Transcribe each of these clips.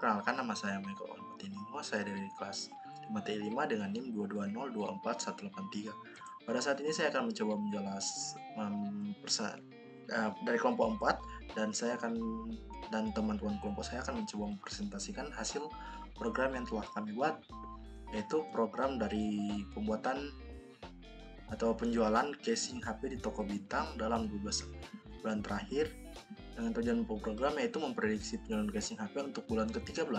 perkenalkan, nama saya Michael Onpotinimo. Saya dari kelas 5T5 dengan NIM 220241183. Pada saat ini saya akan mencoba dari kelompok 4, dan teman-teman kelompok saya akan mencoba mempresentasikan hasil program yang telah kami buat, yaitu program dari pembuatan atau penjualan casing HP di toko bintang dalam 12 bulan terakhir, dengan tujuan program yaitu memprediksi penjualan casing HP untuk bulan ke-13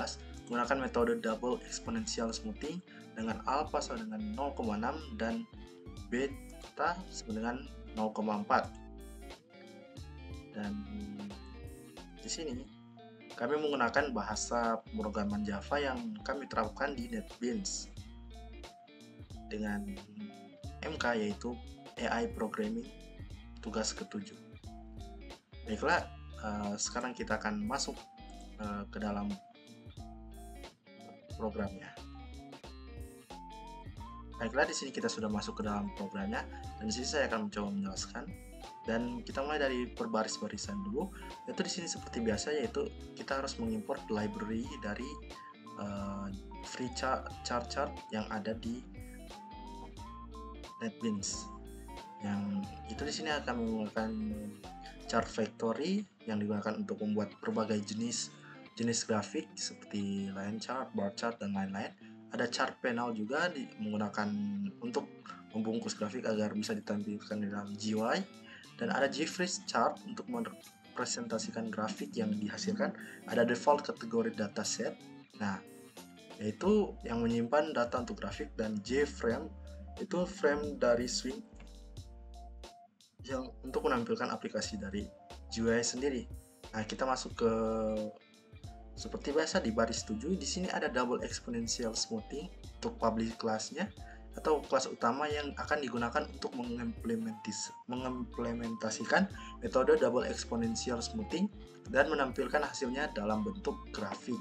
menggunakan metode double exponential smoothing dengan alpha sama dengan 0,6 dan beta sama dengan 0,4. Dan di sini kami menggunakan bahasa pemrograman Java yang kami terapkan di NetBeans dengan MK, yaitu AI Programming tugas ke-7. Baiklah, sekarang kita akan masuk ke dalam programnya. Baiklah, di sini kita sudah masuk ke dalam programnya, dan di sini saya akan mencoba menjelaskan. Dan kita mulai dari berbaris-barisan dulu. Yaitu di sini seperti biasa, yaitu kita harus mengimport library dari free chart yang ada di NetBeans. Yang itu di sini akan menggunakan chart factory yang digunakan untuk membuat berbagai jenis grafik seperti line chart, bar chart, dan lain-lain. Ada chart panel juga menggunakan untuk membungkus grafik agar bisa ditampilkan di dalam GUI, dan ada GFreeze chart untuk merepresentasikan grafik yang dihasilkan. Ada default kategori dataset, yaitu yang menyimpan data untuk grafik, dan JFrame itu frame dari swing yang untuk menampilkan aplikasi dari GUI sendiri. Nah, kita masuk ke seperti biasa di baris 7. Di sini ada double exponential smoothing untuk public class-nya atau kelas utama yang akan digunakan untuk mengimplementasikan metode double exponential smoothing dan menampilkan hasilnya dalam bentuk grafik.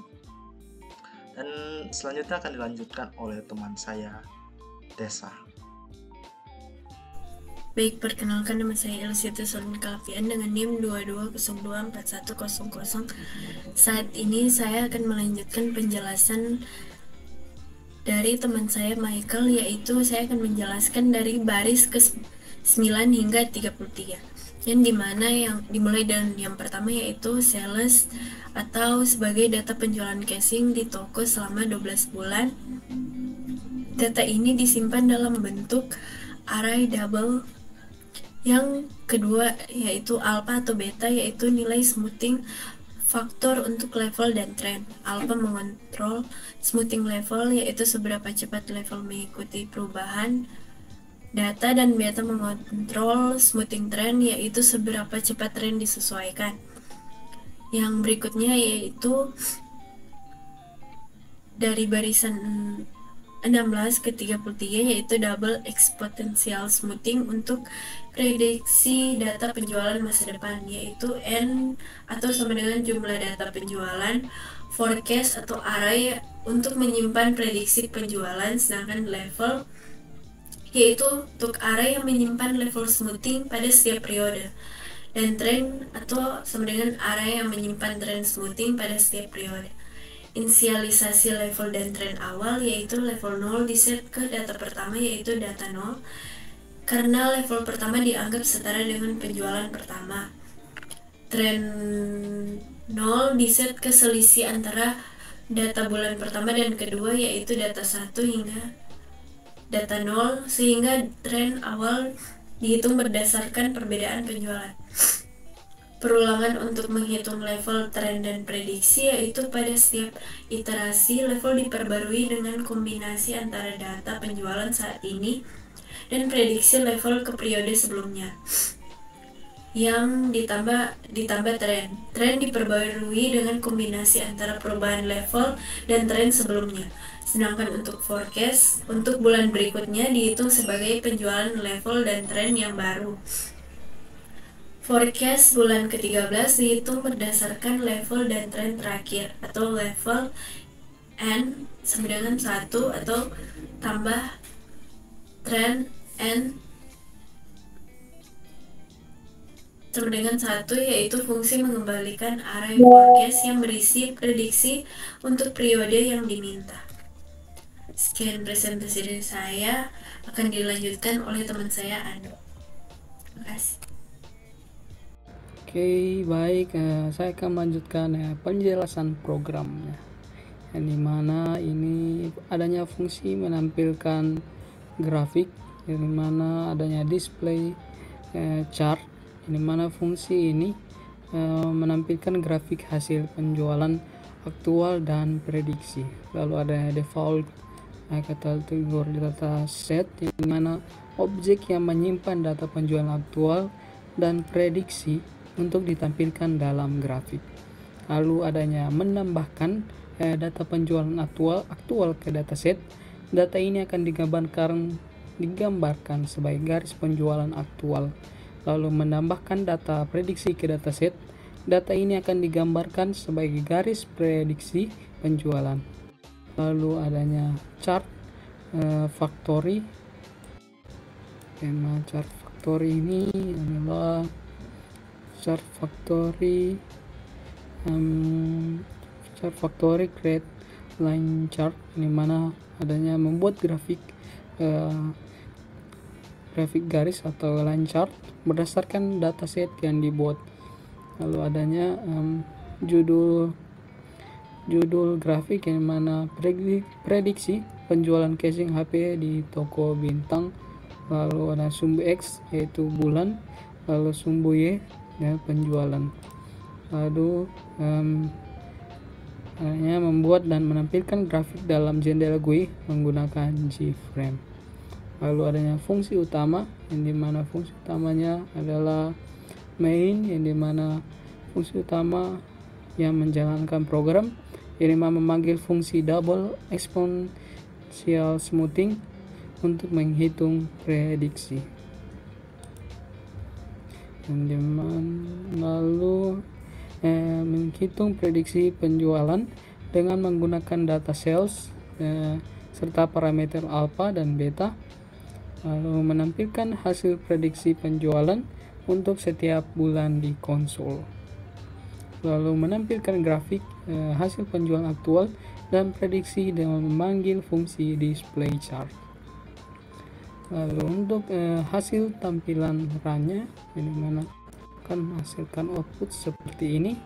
Dan selanjutnya akan dilanjutkan oleh teman saya, Tessa. Baik, perkenalkan, nama saya Elsitu Solin Kalfian dengan NIM 22024100. Saat ini saya akan melanjutkan penjelasan dari teman saya Michael, yaitu saya akan menjelaskan dari baris ke-9 hingga 33, yang dimana yang dimulai dari yang pertama yaitu sales atau sebagai data penjualan casing di toko selama 12 bulan. Data ini disimpan dalam bentuk array double. Yang kedua yaitu alpha atau beta, yaitu nilai smoothing faktor untuk level dan trend. Alpha mengontrol smoothing level, yaitu seberapa cepat level mengikuti perubahan data, dan beta mengontrol smoothing trend, yaitu seberapa cepat trend disesuaikan. Yang berikutnya yaitu dari barisan 16 ke 33, yaitu double exponential smoothing untuk prediksi data penjualan masa depan, yaitu N atau sama dengan jumlah data penjualan, forecast atau array untuk menyimpan prediksi penjualan, sedangkan level yaitu untuk array yang menyimpan level smoothing pada setiap periode, dan trend atau sama dengan array yang menyimpan trend smoothing pada setiap periode. Inisialisasi level dan trend awal, yaitu level 0 diset ke data pertama, yaitu data 0, karena level pertama dianggap setara dengan penjualan pertama. Trend 0 diset ke selisih antara data bulan pertama dan kedua, yaitu data 1 hingga data 0, sehingga trend awal dihitung berdasarkan perbedaan penjualan. Perulangan untuk menghitung level, tren, dan prediksi, yaitu pada setiap iterasi level diperbarui dengan kombinasi antara data penjualan saat ini dan prediksi level ke periode sebelumnya. Yang ditambah tren. Tren diperbarui dengan kombinasi antara perubahan level dan tren sebelumnya. Sedangkan untuk forecast untuk bulan berikutnya dihitung sebagai penjualan level dan tren yang baru. Forecast bulan ke-13 dihitung berdasarkan level dan tren terakhir, atau level N sama dengan 1 atau tambah tren N sama dengan satu, yaitu fungsi mengembalikan array forecast yang berisi prediksi untuk periode yang diminta. Sekian presentasi dari saya, akan dilanjutkan oleh teman saya Ando. Terima kasih. Oke, baik, saya akan melanjutkan penjelasan programnya, yang dimana ini adanya fungsi menampilkan grafik, yang dimana adanya display chart, yang dimana fungsi ini menampilkan grafik hasil penjualan aktual dan prediksi. Lalu adanya default kategori data set, yang dimana objek yang menyimpan data penjualan aktual dan prediksi untuk ditampilkan dalam grafik. Lalu adanya menambahkan data penjualan aktual ke dataset. Data ini akan digambarkan sebagai garis penjualan aktual. Lalu menambahkan data prediksi ke dataset. Data ini akan digambarkan sebagai garis prediksi penjualan. Lalu adanya chart factory. Tema chart factory ini adalah chart factory create line chart, di mana adanya membuat grafik garis atau line chart berdasarkan dataset yang dibuat. Lalu adanya judul grafik, yang mana prediksi penjualan casing HP di toko bintang. Lalu ada sumbu X yaitu bulan, lalu sumbu Y penjualan. Lalu hanya membuat dan menampilkan grafik dalam jendela GUI menggunakan G-frame. Lalu adanya fungsi utama, yang dimana fungsi utamanya adalah main, yang dimana fungsi utama yang menjalankan program, yang dimana memanggil fungsi double exponential smoothing untuk menghitung prediksi. Lalu menghitung prediksi penjualan dengan menggunakan data sales serta parameter alpha dan beta. Lalu menampilkan hasil prediksi penjualan untuk setiap bulan di konsol. Lalu menampilkan grafik hasil penjualan aktual dan prediksi dengan memanggil fungsi display chart. Lalu untuk hasil tampilan runnya, ini mana akan menghasilkan output seperti ini.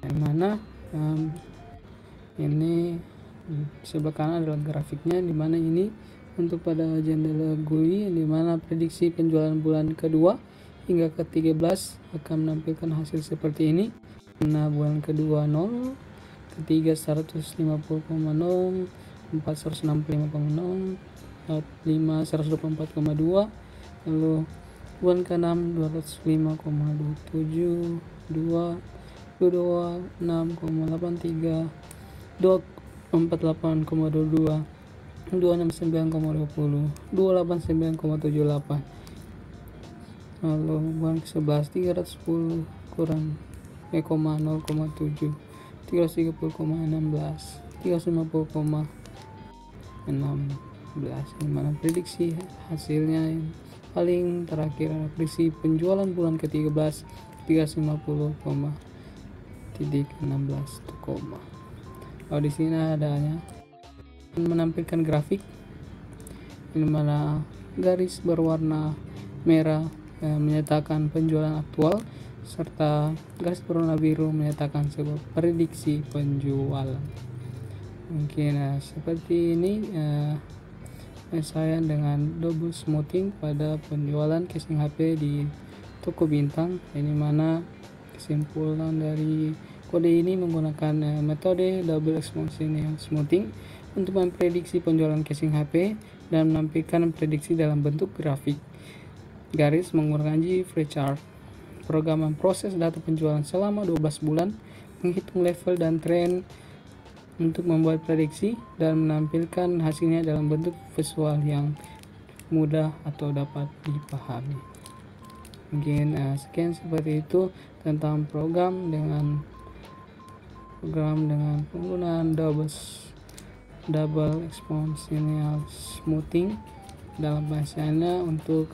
Yang mana ini sebelah kanan adalah grafiknya, dimana ini untuk pada jendela GUI, yang dimana prediksi penjualan bulan kedua hingga ke-13 akan menampilkan hasil seperti ini. Nah, bulan kedua 0, ketiga 150,0, 4 165,0, 5 124,2, lalu bulan ke-6 205,27, 2 6,83, 248,22, 269,20, 289,78. Lalu bulan ke-11 310 kurang 0,7, 330,16, 350,16, yang mana prediksi hasilnya yang paling terakhir adalah prediksi penjualan bulan ke-13 350,16 koma. Lalu di sini adanya menampilkan grafik, di mana garis berwarna merah menyatakan penjualan aktual, serta garis berwarna biru menyatakan sebuah prediksi penjualan. Mungkin seperti ini saya dengan double smoothing pada penjualan casing HP di toko bintang, ini mana kesimpulan dari kode ini menggunakan metode double exponential smoothing untuk memprediksi penjualan casing HP dan menampilkan prediksi dalam bentuk grafik garis menggunakan G-frame chart. Program memproses data penjualan selama 12 bulan, menghitung level dan tren untuk membuat prediksi dan menampilkan hasilnya dalam bentuk visual yang mudah atau dapat dipahami. Mungkin sekian seperti itu tentang program dengan penggunaan double exponential smoothing dalam bahasa Anda untuk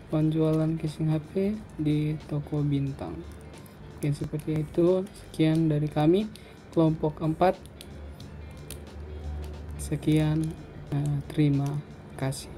penjualan casing HP di toko Bintang. Oke, seperti itu. Sekian dari kami kelompok 4. Sekian, terima kasih.